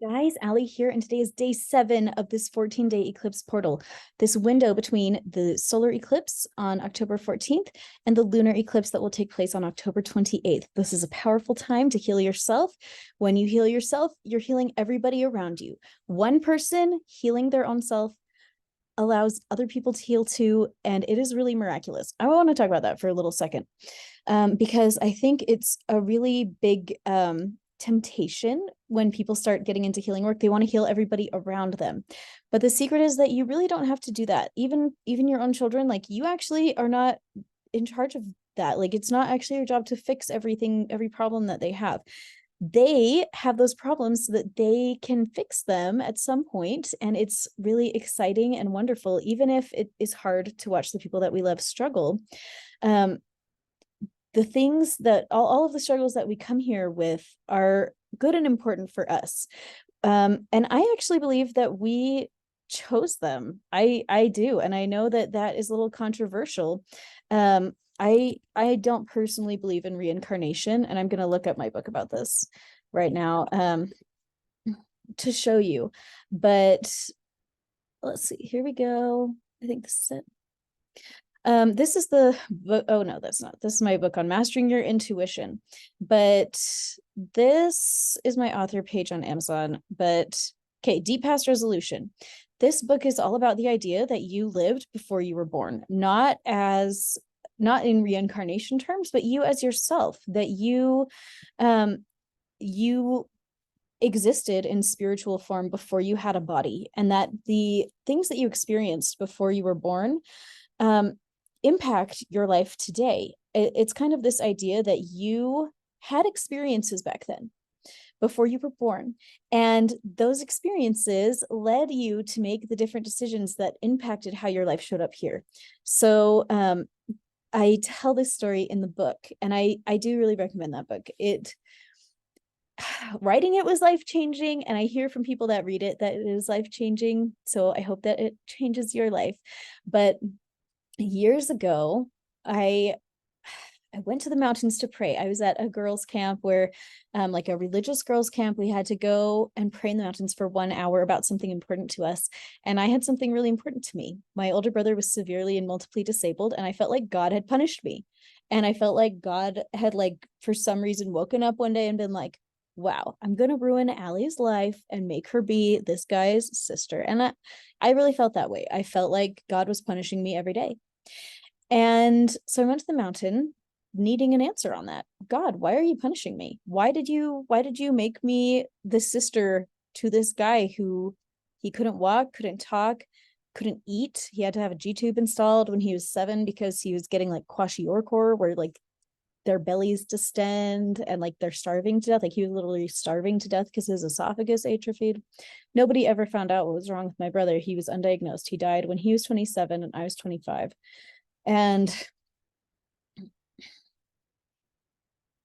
Guys, Allie here, and today is day 7 of this 14-day eclipse portal. This window between the solar eclipse on October 14th and the lunar eclipse that will take place on October 28th. This is a powerful time to heal yourself. When you heal yourself, you're healing everybody around you. One person healing their own self allows other people to heal too, and it is really miraculous. I want to talk about that for a little second, because I think it's a really big temptation when people start getting into healing work. They want to heal everybody around them, but the secret is that you really don't have to do that. Even your own children, like, you actually are not in charge of that. Like, it's not actually your job to fix everything, every problem that they have. They have those problems so that they can fix them at some point, and it's really exciting and wonderful, even if it is hard to watch the people that we love struggle. The things that all of the struggles that we come here with are good and important for us. And I actually believe that we chose them. I do. And I know that that is a little controversial. I don't personally believe in reincarnation, and I'm going to look up my book about this right now to show you. But let's see. Here we go. I think this is it. This is the book. Oh no, that's not. This is my book on mastering your intuition. But this is my author page on Amazon. But okay, Deep Past Resolution. This book is all about the idea that you lived before you were born, not in reincarnation terms, but you as yourself, that you existed in spiritual form before you had a body, and that the things that you experienced before you were born impact your life today. It's kind of this idea that you had experiences back then before you were born, and those experiences led you to make the different decisions that impacted how your life showed up here. So I tell this story in the book, and I do really recommend that book. Writing it was life-changing, and I hear from people that read it that it is life-changing, so I hope that it changes your life. But years ago, I went to the mountains to pray. I was at a girls' camp where, like a religious girls' camp, we had to go and pray in the mountains for 1 hour about something important to us. And I had something really important to me. My older brother was severely and multiply disabled, and I felt like God had punished me. And I felt like God had, like, for some reason woken up one day and been like, wow, I'm going to ruin Allie's life and make her be this guy's sister. And I really felt that way. I felt like God was punishing me every day. And so I went to the mountain needing an answer on that. God, why are you punishing me? Why did you make me the sister to this guy who he couldn't walk, couldn't talk, couldn't eat? He had to have a G-tube installed when he was 7 because he was getting like kwashiorkor, where like their bellies distend and like they're starving to death. Like, he was literally starving to death because his esophagus atrophied. Nobody ever found out what was wrong with my brother. He was undiagnosed. He died when he was 27 and I was 25. And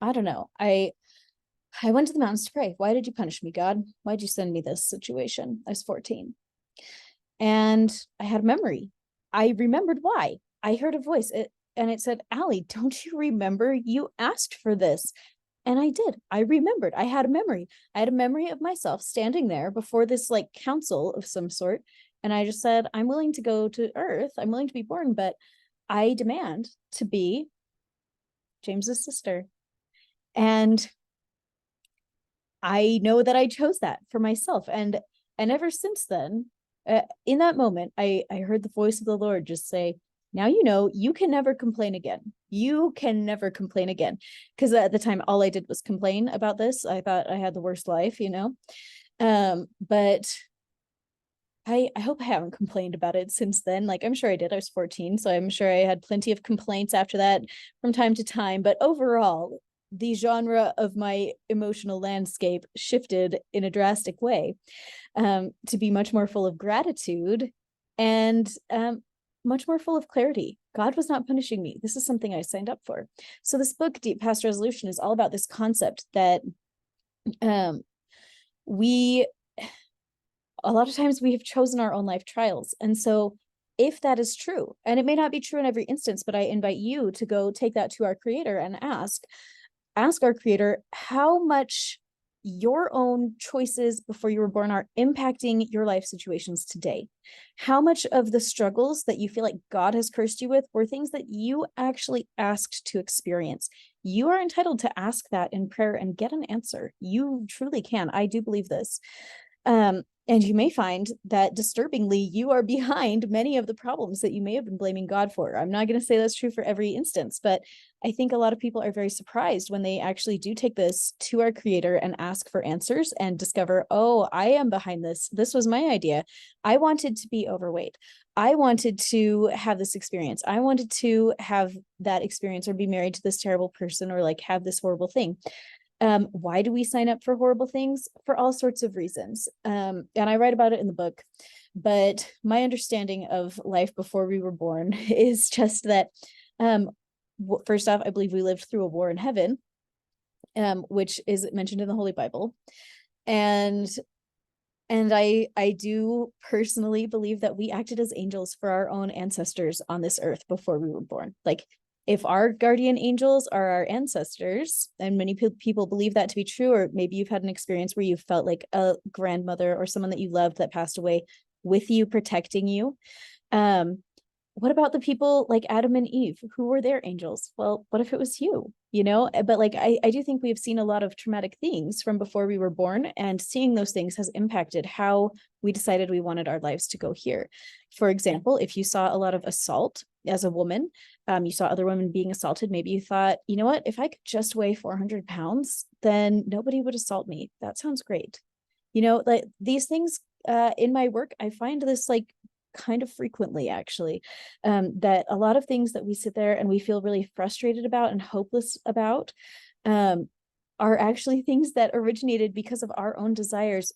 I don't know. I went to the mountains to pray. Why did you punish me, God? Why did you send me this situation? I was 14. And I had a memory. I remembered why. I heard a voice, and it said, Allie, don't you remember? You asked for this. And I did. I remembered. I had a memory. I had a memory of myself standing there before this like council of some sort. And I just said, I'm willing to go to Earth. I'm willing to be born, but I demand to be James's sister. And I know that I chose that for myself. And ever since then, in that moment, I heard the voice of the Lord just say, now you know, you can never complain again. You can never complain again. Because at the time, all I did was complain about this. I thought I had the worst life, you know. But I hope I haven't complained about it since then. Like, I'm sure I did. I was 14, so I'm sure I had plenty of complaints after that from time to time. But overall, the genre of my emotional landscape shifted in a drastic way, to be much more full of gratitude and much more full of clarity. God was not punishing me. This is something I signed up for. So this book, Deep Past Resolution, is all about this concept that a lot of times we have chosen our own life trials. And so if that is true, and it may not be true in every instance, but I invite you to go take that to our creator and ask our creator, how much your own choices before you were born are impacting your life situations today? How much of the struggles that you feel like God has cursed you with were things that you actually asked to experience? You are entitled to ask that in prayer and get an answer. You truly can. I do believe this. And you may find that disturbingly, you are behind many of the problems that you may have been blaming God for. I'm not going to say that's true for every instance, but I think a lot of people are very surprised when they actually do take this to our Creator and ask for answers and discover, oh, I am behind this. This was my idea. I wanted to be overweight. I wanted to have this experience. I wanted to have that experience or be married to this terrible person or like have this horrible thing. Why do we sign up for horrible things? For all sorts of reasons. And I write about it in the book. But my understanding of life before we were born is just that, first off, I believe we lived through a war in heaven, which is mentioned in the Holy Bible. And I do personally believe that we acted as angels for our own ancestors on this earth before we were born. Like, if our guardian angels are our ancestors, and many people believe that to be true, or maybe you've had an experience where you felt like a grandmother or someone that you loved that passed away with you, protecting you. What about the people like Adam and Eve? Who were their angels? Well, what if it was you? You know, but like I do think we have seen a lot of traumatic things from before we were born, and seeing those things has impacted how we decided we wanted our lives to go here. For example, if you saw a lot of assault as a woman, you saw other women being assaulted, maybe you thought, you know what, if I could just weigh 400 pounds, then nobody would assault me. That sounds great. You know, like these things in my work, I find this like kind of frequently actually, that a lot of things that we sit there and we feel really frustrated about and hopeless about are actually things that originated because of our own desires,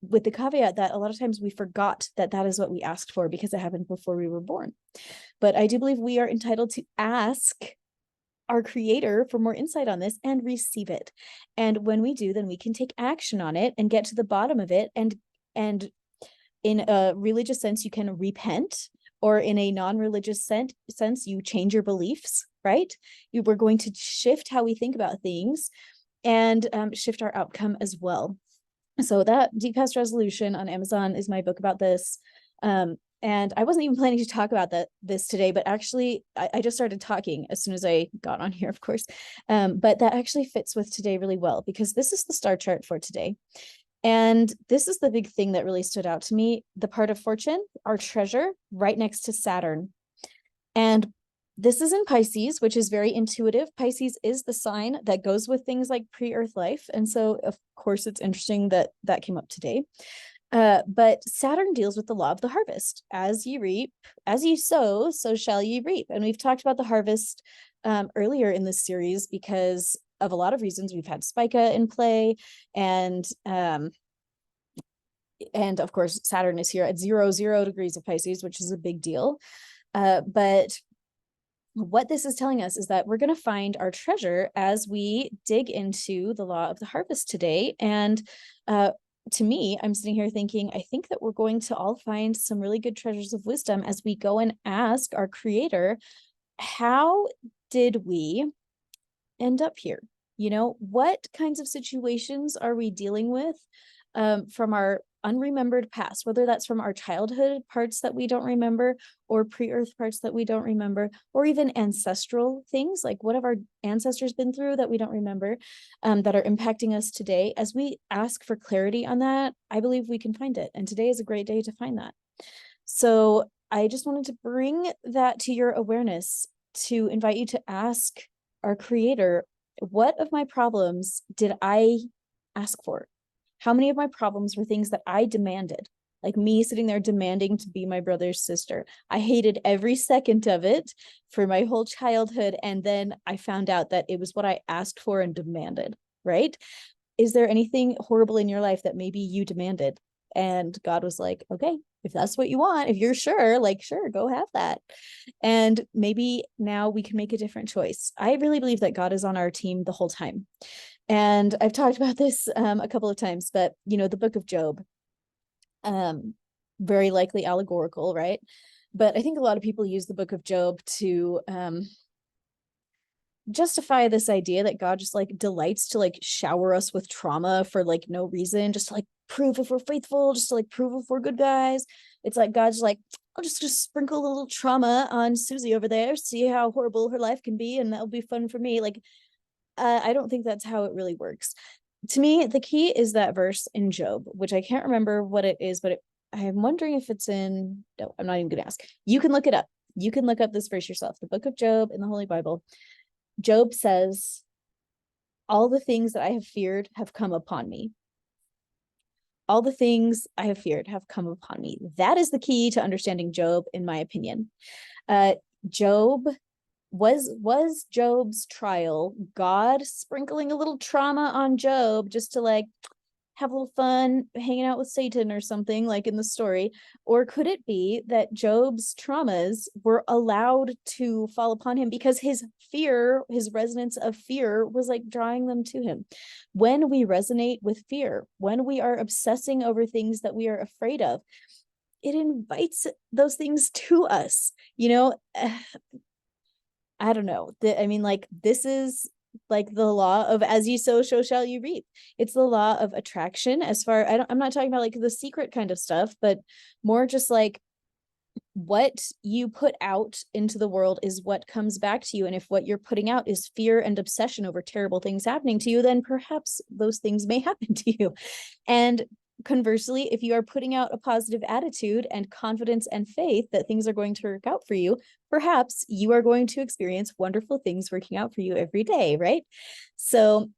with the caveat that a lot of times we forgot that that is what we asked for because it happened before we were born. But I do believe we are entitled to ask our Creator for more insight on this and receive it. And when we do, then we can take action on it and get to the bottom of it. And in a religious sense, you can repent, or in a non-religious sense, you change your beliefs, right? We're going to shift how we think about things and shift our outcome as well. So that Deep Past Resolution on Amazon is my book about this. And I wasn't even planning to talk about this today, but actually I just started talking as soon as I got on here, of course. But that actually fits with today really well, because this is the star chart for today. And this is the big thing that really stood out to me: the part of fortune, our treasure, right next to Saturn. And this is in Pisces, which is very intuitive. Pisces is the sign that goes with things like pre-Earth life. And so, of course, it's interesting that that came up today. But Saturn deals with the law of the harvest. As ye reap, as ye sow, so shall ye reap. And we've talked about the harvest earlier in this series because of a lot of reasons. We've had Spica in play, and of course Saturn is here at 0 degrees of Pisces, which is a big deal. But what this is telling us is that we're going to find our treasure as we dig into the law of the harvest today. And to me, I'm sitting here thinking, I think that we're going to all find some really good treasures of wisdom as we go and ask our Creator, how did we end up here? You know, what kinds of situations are we dealing with from our unremembered past, whether that's from our childhood parts that we don't remember, or pre-Earth parts that we don't remember, or even ancestral things, like what have our ancestors been through that we don't remember, that are impacting us today. As we ask for clarity on that, I believe we can find it. And today is a great day to find that. So I just wanted to bring that to your awareness, to invite you to ask our Creator, what of my problems did I ask for? How many of my problems were things that I demanded? Like me sitting there demanding to be my brother's sister. I hated every second of it for my whole childhood. And then I found out that it was what I asked for and demanded, right? Is there anything horrible in your life that maybe you demanded? And God was like, okay, if that's what you want, if you're sure, like, sure, go have that. And maybe now we can make a different choice. I really believe that God is on our team the whole time. And I've talked about this a couple of times, but you know, the book of Job, very likely allegorical, right? But I think a lot of people use the book of Job to justify this idea that God just like delights to like shower us with trauma for like no reason, just to like prove if we're faithful, just to like prove if we're good guys. It's like God's like, I'll just sprinkle a little trauma on Susie over there, see how horrible her life can be, and that'll be fun for me. Like, I don't think that's how it really works. To me, the key is that verse in Job, which I can't remember what it is, but I'm wondering if it's in, no, I'm not even going to ask. You can look it up. You can look up this verse yourself. The book of Job in the Holy Bible. Job says, all the things that I have feared have come upon me. All the things I have feared have come upon me. That is the key to understanding Job, in my opinion. Job was Job's trial God sprinkling a little trauma on Job just to like have a little fun hanging out with Satan or something like in the story? Or could it be that Job's traumas were allowed to fall upon him because his fear, his resonance of fear was like drawing them to him? When we resonate with fear, when we are obsessing over things that we are afraid of, it invites those things to us, you know. I don't know. I mean, like, this is like the law of as you sow, so shall you reap. It's the law of attraction. As far, I'm not talking about like the secret kind of stuff, but more just like what you put out into the world is what comes back to you. And if what you're putting out is fear and obsession over terrible things happening to you, then perhaps those things may happen to you. And conversely, if you are putting out a positive attitude and confidence and faith that things are going to work out for you, perhaps you are going to experience wonderful things working out for you every day, right? So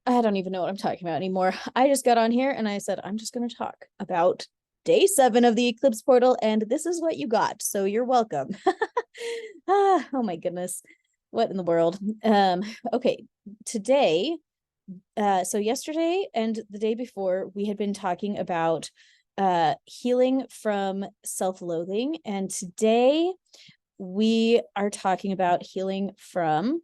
I don't even know what I'm talking about anymore. I just got on here and I said, I'm just going to talk about day 7 of the eclipse portal, and this is what you got. So you're welcome. Oh my goodness. What in the world? Okay, today, so yesterday and the day before, we had been talking about healing from self-loathing, and today we are talking about healing from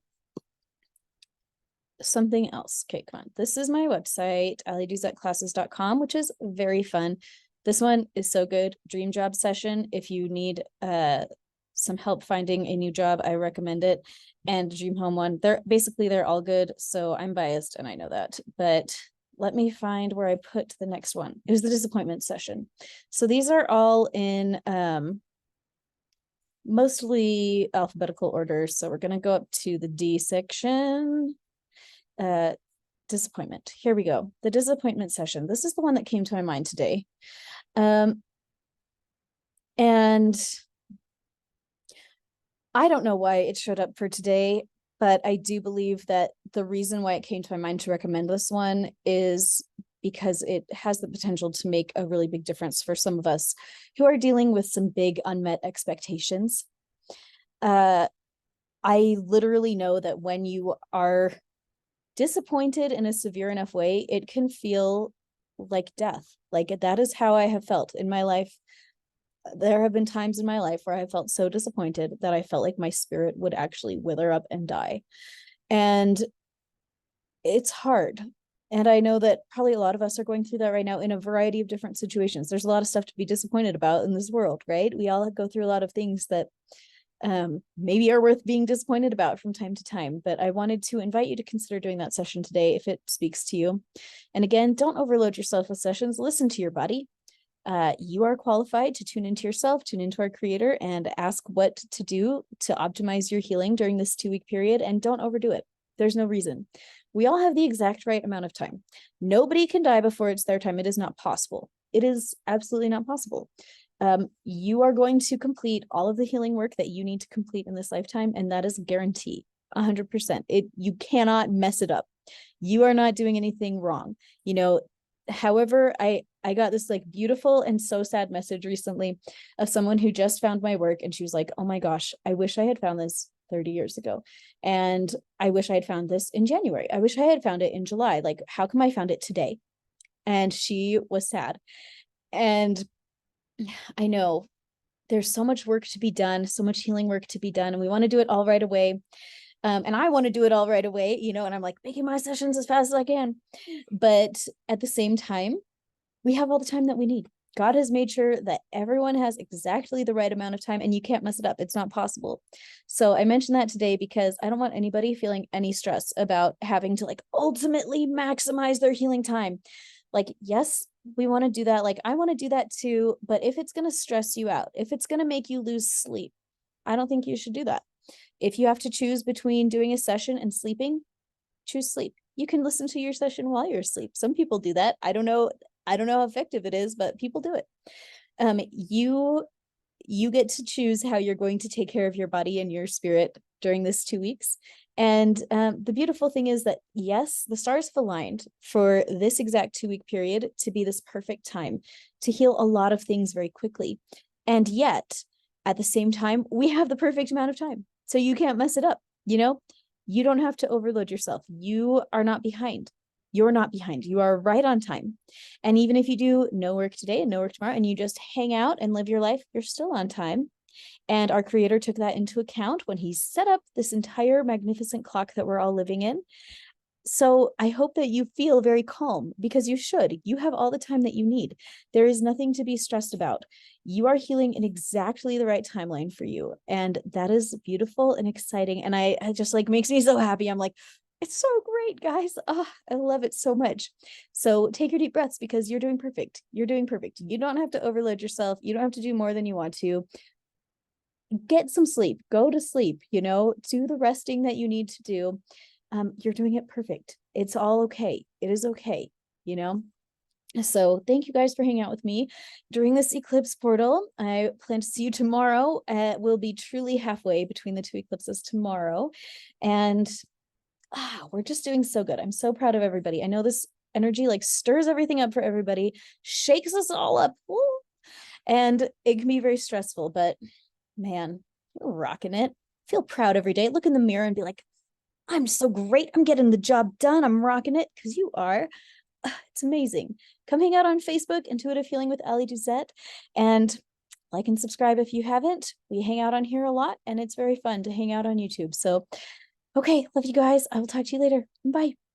something else. Okay, come on. This is my website, allyduzetclasses.com, which is very fun. This one is so good. Dream job session. If you need some help finding a new job, I recommend it. And dream home one. They're all good. So I'm biased and I know that. But let me find where I put the next one. It was the disappointment session. So these are all in mostly alphabetical order. So we're going to go up to the D section. Disappointment. Here we go. The disappointment session. This is the one that came to my mind today. And I don't know why it showed up for today, but I do believe that the reason why it came to my mind to recommend this one is because it has the potential to make a really big difference for some of us who are dealing with some big unmet expectations. I literally know that when you are disappointed in a severe enough way, it can feel like death. Like that is how I have felt in my life. There have been times in my life where I felt so disappointed that I felt like my spirit would actually wither up and die. And it's hard. And I know that probably a lot of us are going through that right now in a variety of different situations. There's a lot of stuff to be disappointed about in this world, right? We all go through a lot of things that maybe are worth being disappointed about from time to time. But I wanted to invite you to consider doing that session today if it speaks to you. And again, don't overload yourself with sessions. Listen to your body. You are qualified to tune into yourself, tune into our creator, and ask what to do to optimize your healing during this 2-week period. And don't overdo it. There's no reason. We all have the exact right amount of time. Nobody can die before it's their time. It is not possible. It is absolutely not possible. You are going to complete all of the healing work that you need to complete in this lifetime, and that is a guarantee, 100%. You cannot mess it up. You are not doing anything wrong. You know, however, I got this like beautiful and so sad message recently of someone who just found my work, and she was like, oh my gosh, I wish I had found this 30 years ago. And I wish I had found this in January. I wish I had found it in July. Like, how come I found it today? And she was sad. And I know there's so much work to be done, so much healing work to be done, and we want to do it all right away. And I want to do it all right away, you know, and I'm like making my sessions as fast as I can. But at the same time, we have all the time that we need. God has made sure that everyone has exactly the right amount of time and you can't mess it up. It's not possible. So I mentioned that today because I don't want anybody feeling any stress about having to like ultimately maximize their healing time. Like, yes, we want to do that. Like, I want to do that too. But if it's going to stress you out, if it's going to make you lose sleep, I don't think you should do that. If you have to choose between doing a session and sleeping, choose sleep. You can listen to your session while you're asleep. Some people do that. I don't know. I don't know how effective it is, but people do it. You get to choose how you're going to take care of your body and your spirit during this 2 weeks. And the beautiful thing is that, yes, the stars have aligned for this exact 2 week period to be this perfect time to heal a lot of things very quickly. And yet, at the same time, we have the perfect amount of time. So you can't mess it up. You know, you don't have to overload yourself. You are not behind. You're not behind. You are right on time. And even if you do no work today and no work tomorrow and you just hang out and live your life, you're still on time. And our creator took that into account when he set up this entire magnificent clock that we're all living in. So I hope that you feel very calm, because you should. You have all the time that you need. There is nothing to be stressed about. You are healing in exactly the right timeline for you. And that is beautiful and exciting. And I just like makes me so happy. I'm like, it's so great, guys. Oh, I love it so much. So take your deep breaths, because you're doing perfect. You're doing perfect. You don't have to overload yourself. You don't have to do more than you want to. Get some sleep, go to sleep, do the resting that you need to do. You're doing it perfect. It's all okay. It is okay, you know? So thank you guys for hanging out with me during this eclipse portal. I plan to see you tomorrow. We'll be truly halfway between the two eclipses tomorrow. And we're just doing so good. I'm so proud of everybody. I know this energy like stirs everything up for everybody, shakes us all up. Woo! And it can be very stressful, but man, you're rocking it. Feel proud every day. Look in the mirror and be like, I'm so great. I'm getting the job done. I'm rocking it, because you are. It's amazing. Come hang out on Facebook, Intuitive Healing with Ali Duzette, and like and subscribe if you haven't. We hang out on here a lot, and it's very fun to hang out on YouTube. So, okay, love you guys. I will talk to you later. Bye.